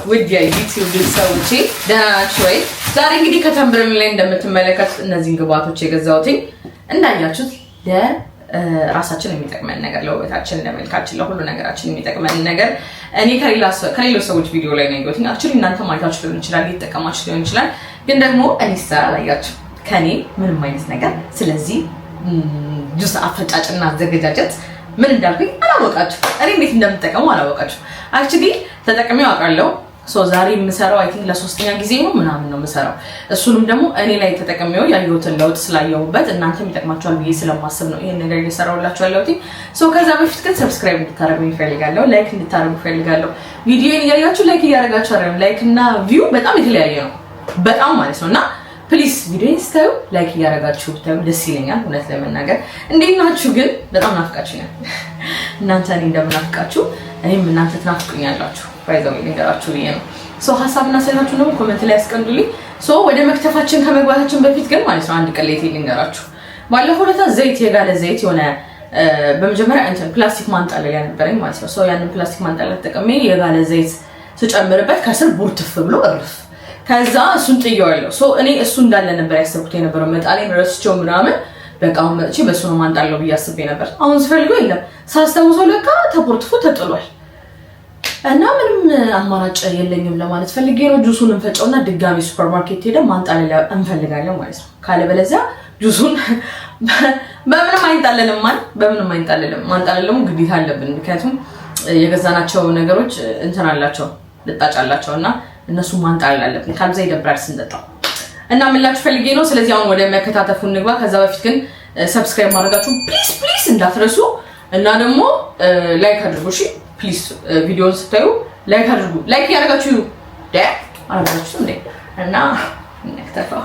ውድ የዩቲዩብ ሰዎች ደህና ናችሁ ወይ? ዛሬ እንግዲህ ከተምብረን ላይ እንደምትመለከቱት እነዚህን ግብአቶች የገዛሁትኝ እንዳያችሁት ለራሳችን የሚጠቅመን ነገር ለውበታችን፣ ለመልካችን፣ ለሁሉ ነገራችን የሚጠቅመን ነገር እኔ ከሌሎች ሰዎች ቪዲዮ ላይ ነው ያየሁት። አክቹሊ እናንተ ማይታችሁ ሊሆን ይችላል፣ ሊጠቀማችሁ ሊሆን ይችላል። ግን ደግሞ እኔ ስላላያችሁ ከኔ ምንም አይነት ነገር ስለዚህ ጁስ አፈጫጭና አዘገጃጀት ምን እንዳልኩኝ አላወቃችሁ። እኔ እንዴት እንደምጠቀሙ አላወቃችሁ። አክቹሊ ተጠቅሜው አውቃለሁ። ዛሬ የምሰራው አይ ቲንክ ለሶስተኛ ጊዜ ነው ምናምን ነው የምሰራው። እሱንም ደግሞ እኔ ላይ ተጠቅሜው ያየሁትን ለውጥ ስላየሁበት እናንተም ይጠቅማችኋል ብዬ ስለማስብ ነው ይሄን ነገር እየሰራሁላችሁ ያለሁት። ከዛ በፊት ግን ሰብስክራይብ እንድታደርጉኝ እፈልጋለሁ፣ ላይክ እንድታደርጉ እፈልጋለሁ። ቪዲዮን እያያችሁ ላይክ እያደረጋችሁ አይደለም፣ ላይክ እና ቪው በጣም የተለያየ ነው፣ በጣም ማለት ነውና ፕሊዝ ቪዲዮን ስታዩ ላይክ እያደረጋችሁ ብታዩ ደስ ይለኛል። እውነት ለመናገር እንዴት ናችሁ ግን? በጣም ናፍቃችሁኛል። እናንተ እኔ እንደምናፍቃችሁ እኔም እናንተ ትናፍቁኛላችሁ። ባይዘው ልንገራችሁ ብዬ ነው። ሀሳብና አስተያየታችሁን ደግሞ ኮሜንት ላይ አስቀምጡልኝ። ወደ መክተፋችን ከመግባታችን በፊት ግን ማለት ነው አንድ ቅሌት ልንገራችሁ። ባለፈው ዕለት ዘይት የጋለ ዘይት የሆነ በመጀመሪያ እንትን ፕላስቲክ ማንጠለያ ነበረኝ ማለት ነው። ያንን ፕላስቲክ ማንጠለያ ተጠቅሜ የጋለ ዘይት ስጨምርበት ከስር ቡርትፍ ብሎ እርፍ ከዛ እሱን ጥየዋለሁ። እኔ እሱ እንዳለ ነበር ያሰብኩት የነበረው መጣሌን ረስቼው ምናምን በቃ አሁን መጥቼ በሱ ነው ማንጣለው ብዬ አስቤ ነበር። አሁን ስፈልገው የለም ሳስታውሰው ለካ ተፖርትፎ ተጥሏል። እና ምንም አማራጭ የለኝም ለማለት ፈልጌ ነው። ጁሱን እንፈጨውና ድጋሚ ሱፐርማርኬት ሄደን ማንጣለያ እንፈልጋለን ማለት ነው። ካለበለዚያ ጁሱን በምንም አይንጣለልም ማለት በምንም አይንጣለልም። ማንጣለልም ግዴታ አለብን። ምክንያቱም የገዛናቸው ነገሮች እንትን አላቸው ልጣጭ አላቸውና እነሱ ማንጣለል አለብን። ካልዛ ይደብራል ስንጠጣው። እና ምን ላችሁ ፈልጌ ነው። ስለዚህ አሁን ወደ መከታተፉ እንግባ። ከዛ በፊት ግን ሰብስክራይብ ማድረጋችሁ ፕሊዝ እንዳትረሱ እና ደግሞ ላይክ አድርጉ። እሺ ፕሊዝ ቪዲዮውን ስታዩ ላይክ አድርጉ። ላይክ ያደርጋችሁ አላችሁ እንዴ? እና እንከታተው።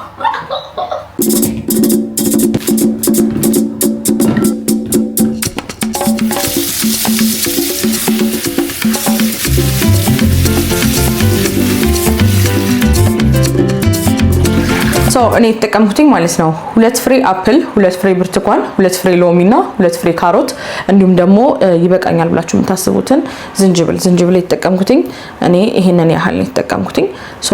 እኔ የተጠቀምኩትኝ ማለት ነው 2 ፍሬ አፕል፣ 2 ፍሬ ብርቱካን፣ 2 ፍሬ ሎሚና 2 ፍሬ ካሮት እንዲሁም ደግሞ ይበቃኛል ብላችሁ የምታስቡትን ዝንጅብል የተጠቀምኩትኝ እኔ ይሄንን ያህል የተጠቀምኩትኝ።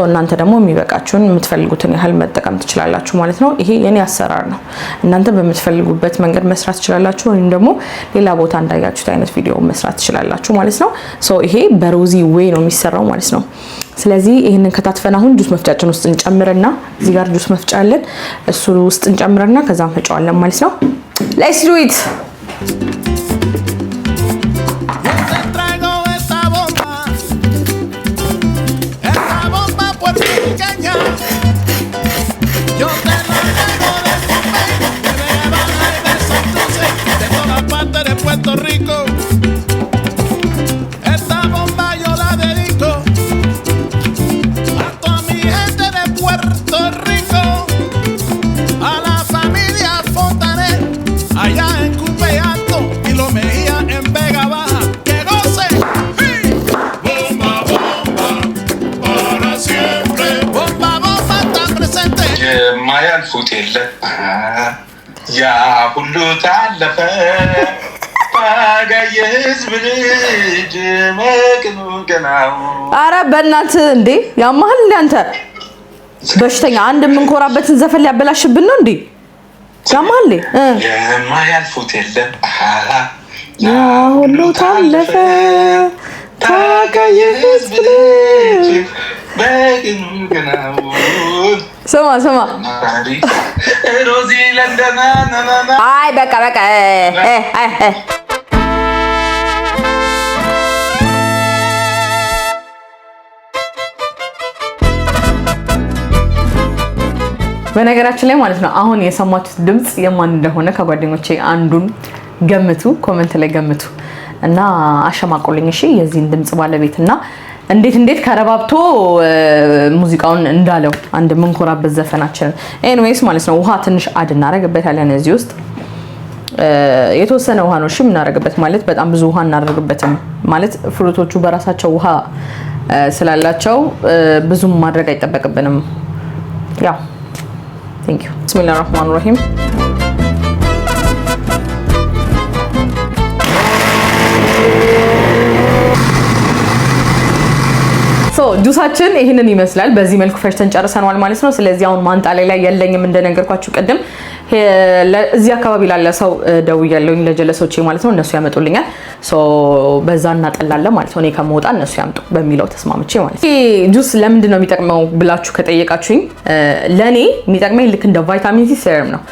እናንተ ደግሞ የሚበቃችሁን የምትፈልጉትን ያህል መጠቀም ትችላላችሁ ማለት ነው። ይሄ የኔ አሰራር ነው። እናንተ በምትፈልጉበት መንገድ መስራት ትችላላችሁ፣ ወይም ደግሞ ሌላ ቦታ እንዳያችሁት አይነት ቪዲዮ መስራት ትችላላችሁ ማለት ነው። ይሄ በሮዚ ዌይ ነው የሚሰራው ማለት ነው። ስለዚህ ይሄንን ከታትፈን አሁን ጁስ መፍጫችን ውስጥ እንጨምርና እዚህ ጋር ጁስ መፍጫ አለን እሱ ውስጥ እንጨምርና ከዛ እንፈጫዋለን ማለት ነው። ሌትስ ዱ ኢት። ማያልፉት የለም ያ ሁሉ ታለፈ ባጋየ ህዝብ ልጅ መቅኑ ገናው። አረ በእናትህ እንዴ ያማህል እንዴ አንተ በሽተኛ። አንድ የምንኮራበትን ዘፈን ሊያበላሽብን ነው እንዴ? ያማህል የማያልፉት የለም ያ ሁሉ ታለፈ ባጋየ ህዝብ ልጅ መቅኑ ገናው። ስማ ሮዚ ለንደና ናና አይ በቃ በነገራችን ላይ ማለት ነው አሁን የሰማችሁት ድምጽ የማን እንደሆነ ከጓደኞቼ አንዱን ገምቱ፣ ኮሜንት ላይ ገምቱ እና አሸማቆልኝ። እሺ የዚህን ድምጽ ባለቤትና እንዴት ከረባብቶ ሙዚቃውን እንዳለው አንድ መንኮራበት ዘፈናችን። ኤኒዌይስ ማለት ነው ውሃ ትንሽ አድ እናደርግበታለን እዚህ ውስጥ የተወሰነ ውሃ ነው እሺ የምናደርግበት። ማለት በጣም ብዙ ውሃ እናደርግበትም ማለት ፍሩቶቹ በራሳቸው ውሃ ስላላቸው ብዙም ማድረግ አይጠበቅብንም። ያው ቴንክ ዩ። ቢስሚላሂር ረህማኒር ረሂም ጁሳችን ይሄንን ይመስላል። በዚህ መልኩ ፈጭተን ጨርሰናል ማለት ነው። ስለዚህ አሁን ማንጣላይ ላይ የለኝም እንደነገርኳችሁ ቅድም እዚህ አካባቢ ላለ ሰው ደውያለሁኝ ለጀለሶቼ ማለት ነው። እነሱ ያመጡልኛል። በዛ እናጠላለን ማለት ነው። እኔ ከመውጣ እነሱ ያምጡ በሚለው ተስማምቼ ማለት ነው። ጁስ ለምንድን ነው የሚጠቅመው ብላችሁ ከጠየቃችሁኝ ለኔ የሚጠቅመኝ ልክ እንደ ቫይታሚን ሲ ሴረም ነው።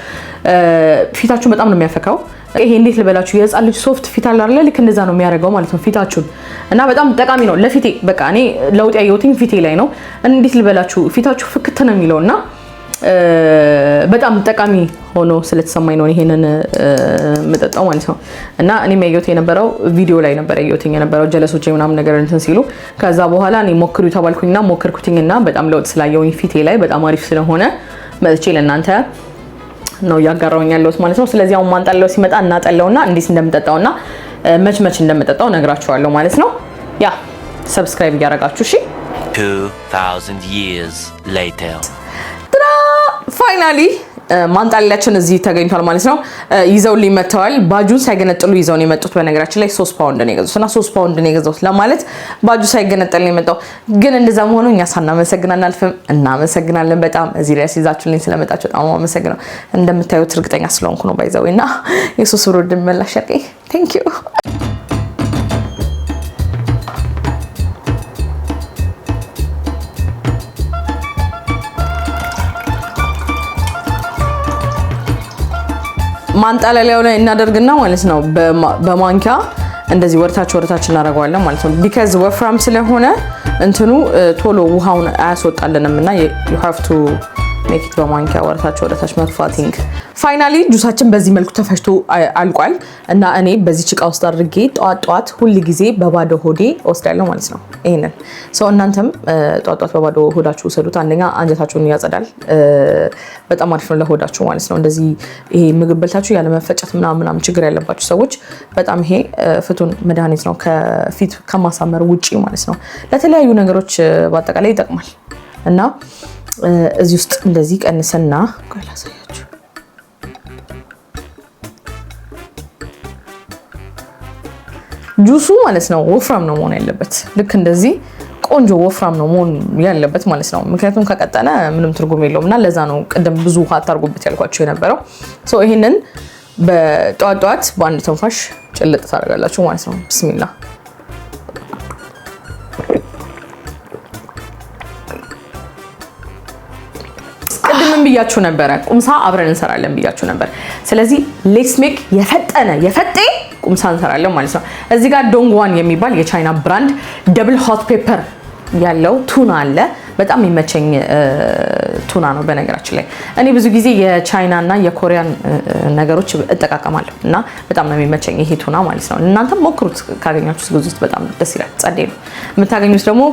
ፊታችሁን በጣም ነው የሚያፈካው። ይሄ እንዴት ልበላችሁ የህፃን ልጅ ሶፍት ፊት አለ አይደል? ልክ እንደዛ ነው የሚያደርገው ማለት ነው ፊታችሁን እና በጣም ጠቃሚ ነው ለፊቴ። በቃ እኔ ለውጥ ያየሁትኝ ፊቴ ላይ ነው። እንዴት ልበላችሁ ፊታችሁ ፍክት ነው የሚለውና በጣም ጠቃሚ ሆኖ ስለተሰማኝ ነው ይሄንን መጠጣው ማለት ነው። እና እኔ ያየሁት የነበረው ቪዲዮ ላይ ነበር ያየሁት የነበረው ጀለሶቼ ምናምን ነገር እንትን ሲሉ ከዛ በኋላ እኔ ሞክሩ ተባልኩኝና ሞከርኩትኝና በጣም ለውጥ ስላየሁኝ ፊቴ ላይ በጣም አሪፍ ስለሆነ መጥቼ ለእናንተ ነው ያጋራውኝ ያለሁት ማለት ነው። ስለዚህ አሁን ማንጣለው ሲመጣ እናጠለውና እንዴት እንደምጠጣውና መች እንደምጠጣው ነግራችኋለሁ ማለት ነው። ያ ሰብስክራይብ እያደረጋችሁ እሺ። 2000 years later ፋይናሊ ማንጣሊያችን እዚህ ተገኝቷል ማለት ነው። ይዘውልኝ መጥተዋል። ባጁን ሳይገነጥሉ ይዘው ነው የመጡት። በነገራችን ላይ 3 ፓውንድ ነው የገዙት እና 3 ፓውንድ ነው የገዙት ለማለት ባጁ ሳይገነጠል ነው የመጣው። ግን እንደዛ መሆኑ እኛ ሳናመሰግናለን አልፈም እናመሰግናለን። በጣም እዚህ ላይ ይዛችሁልኝ ስለመጣችሁ በጣም አመሰግናለሁ። እንደምታዩት እርግጠኛ ስለሆንኩ ነው ባይዘውና የሱስ ብሮ ድመላሽ ያቀኝ ቴንክ ዩ። ማንጣለሊያው ላይ እናደርግና ማለት ነው በማንኪያ እንደዚህ ወርታች እናደርገዋለን ማለት ነው። ቢካዝ ወፍራም ስለሆነ እንትኑ ቶሎ ውሃውን አያስወጣልንም እና you have to make it በማንኪያ ወርታች መግፋቲንግ። ፋይናሊ ጁሳችን በዚህ መልኩ ተፈጭቶ አልቋል እና እኔ በዚህ ጭቃ ውስጥ አድርጌ ጧት ሁሉ ጊዜ በባዶ ሆዴ ወስዳለሁ ማለት ነው። ይሄንን እናንተም ጧት በባዶ ሆዳችሁ ወሰዱት። አንደኛ አንጀታችሁን ያጸዳል፣ በጣም አሪፍ ነው ለሆዳችሁ ማለት ነው። እንደዚህ ይሄ ምግብ በልታችሁ ያለ መፈጨት ምናምን ችግር ያለባችሁ ሰዎች በጣም ይሄ ፍቱን መድኃኒት ነው፣ ከፊት ከማሳመር ውጪ ማለት ነው። ለተለያዩ ነገሮች በአጠቃላይ ይጠቅማል እና እዚህ ውስጥ እንደዚህ ቀንሰና ላሳያችሁ። ጁሱ ማለት ነው ወፍራም ነው መሆን ያለበት። ልክ እንደዚህ ቆንጆ ወፍራም ነው መሆን ያለበት ማለት ነው። ምክንያቱም ከቀጠነ ምንም ትርጉም የለውም እና ለዛ ነው ቅድም ብዙ ውሃ አታርጉበት ያልኳችሁ የነበረው። ይሄንን በጧት በአንድ ተንፋሽ ጭልጥ ታደርጋላችሁ ማለት ነው። ብስሚላ ቅድምም ብያችሁ ነበረ ቁምሳ አብረን እንሰራለን ብያችሁ ነበር። ስለዚህ ሌትስ ሜክ የፈጤ ቁምሳ እንሰራለን ማለት ነው። እዚህ ጋር ዶንግዋን የሚባል የቻይና ብራንድ ደብል ሆት ፔፐር ያለው ቱና አለ። በጣም የሚመቸኝ ቱና ነው። በነገራችን ላይ እኔ ብዙ ጊዜ የቻይና እና የኮሪያን ነገሮች እጠቃቀማለሁ እና በጣም ነው የሚመቸኝ ይሄ ቱና ማለት ነው። እናንተም ሞክሩት ካገኛችሁት ግዙት። በጣም ደስ ይላል። ጸዴ ነው። የምታገኙት ደግሞ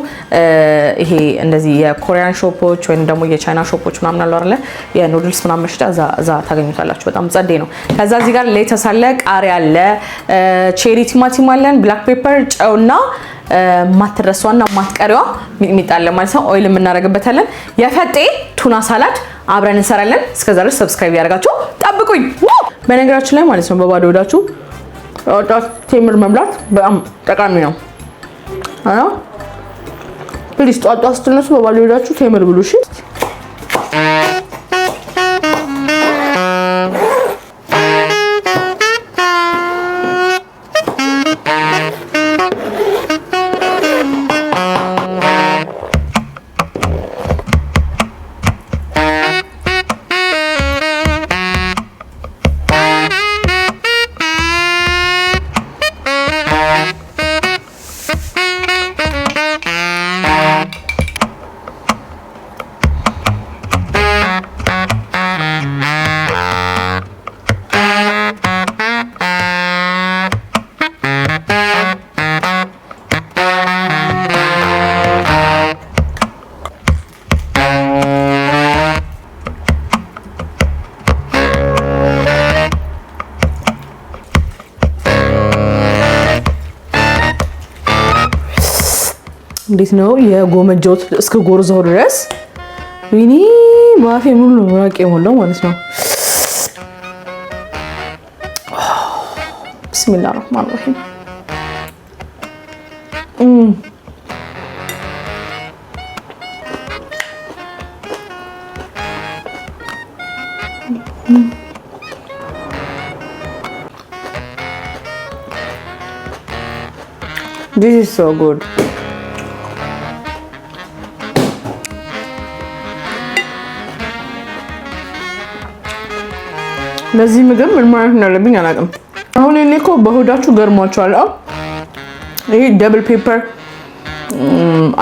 ይሄ እንደዚህ የኮሪያን ሾፖች ወይም ደግሞ የቻይና ሾፖች ምናምን አሉ አይደለ? የኑድልስ ምናምን መሸጫ እዛ ታገኙታላችሁ። በጣም ጸዴ ነው። ከዛ እዚህ ጋር ሌተስ አለ፣ ቃሪያ አለ፣ ቼሪ ቲማቲም አለን፣ ብላክ ፔፐር፣ ጨውና ማትረሷና ማትቀሪዋ ሚጥሚጣ አለ ማለት ነው። ኦይል እናደርግበታለን። የፈጤ ቱና ሳላድ አብረን እንሰራለን። እስከዛ ድረስ ሰብስክራይብ ያደርጋችሁ ጠብቁኝ። በነገራችን ላይ ማለት ነው በባዶ ሆዳችሁ ቴምር መብላት በጣም ጠቃሚ ነው። ፕሊዝ ጧት ስትነሱ በባዶ ሆዳችሁ ቴምር ብሉ እሺ። እንዴት ነው የጎመጆት እስከ ጎርዛው ድረስ ወይኔ ማፊ ሙሉ ምራቄ ሞላው ማለት ነው። ቢስሚላህ ረህማን ረሂም This is so good. ለዚህ ምግብ ምን ማለት እንዳለብኝ አላውቅም። አሁን እኔ እኮ በሆዳችሁ ገርሟችኋል። ይሄ ደብል ፔፐር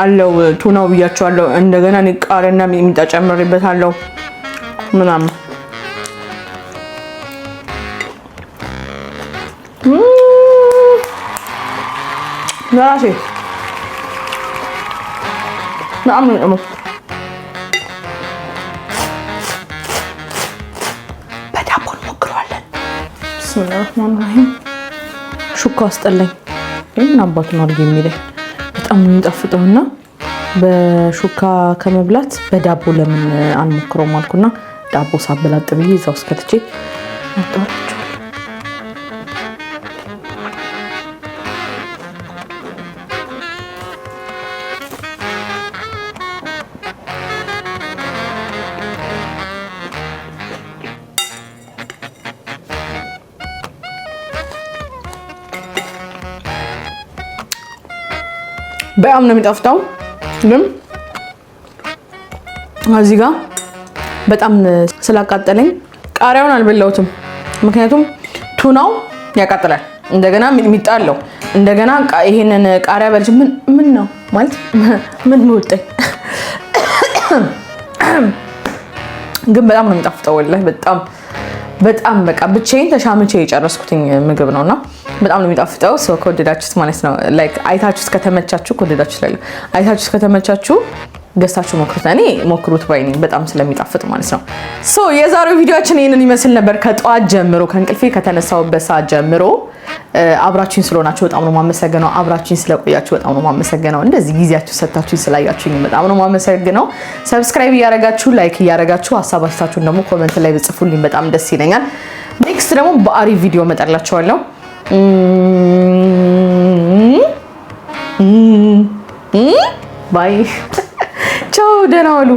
አለው ቱናው ብያችኋለሁ። እንደገና እኔ ቃሪያና ሚጥሚጣ ጨምሬበታለሁ ምናምን ራሴ በጣም በዳቦ እንሞክረዋለን። ብስሚላሂ ሹካ አስጠላኝ። ምን አባቱ ነው አድርጌ የሚለኝ በጣም የሚጣፍጠውና በሹካ ከመብላት በዳቦ ለምን አንሞክረውም አልኩና ዳቦ ሳበላጥ ብዬ እዛው ውስጥ ከትቼ አጣጣቸው። በጣም ነው የሚጣፍጠው። ግን እዚህ ጋር በጣም ስላቃጠለኝ ቃሪያውን አልበላሁትም። ምክንያቱም ቱናው ያቃጥላል። እንደገና ሚጥሚጣ አለው። እንደገና ይሄንን ቃሪያ በልጅ ምን ነው ማለት ምን ወጣኝ። ግን በጣም ነው የሚጣፍጠው። ወላሂ በጣም በቃ ብቻዬን ተሻምቼ የጨረስኩትኝ ምግብ ነውና በጣም ነው የሚጣፍጠው። ሰው ከወደዳችሁት ማለት ነው ላይክ አይታችሁት ከተመቻችሁ ከወደዳችሁት ላይ አይታችሁት ከተመቻችሁ ገዝታችሁ ሞክሩት። እኔ ሞክሩት ባይ ነኝ በጣም ስለሚጣፍጥ ማለት ነው። ሶ የዛሬው ቪዲዮአችን ይሄንን ይመስል ነበር። ከጧት ጀምሮ ከእንቅልፌ ከተነሳሁበት ሰዓት ጀምሮ አብራችሁኝ ስለሆናችሁ በጣም ነው ማመሰግነው። አብራችሁኝ ስለቆያችሁ በጣም ነው ማመሰግነው። እንደዚህ ጊዜያችሁ ሰጣችሁኝ ስላያችሁኝ በጣም ነው ማመሰግነው። ሰብስክራይብ እያረጋችሁ ላይክ እያረጋችሁ ሐሳብ አስተያየታችሁን ደግሞ ኮሜንት ላይ ብጽፉልኝ በጣም ደስ ይለኛል። ኔክስት ደግሞ በአሪፍ ቪዲዮ መጣላችኋለሁ። ባይ ቻው፣ ደህና ዋሉ።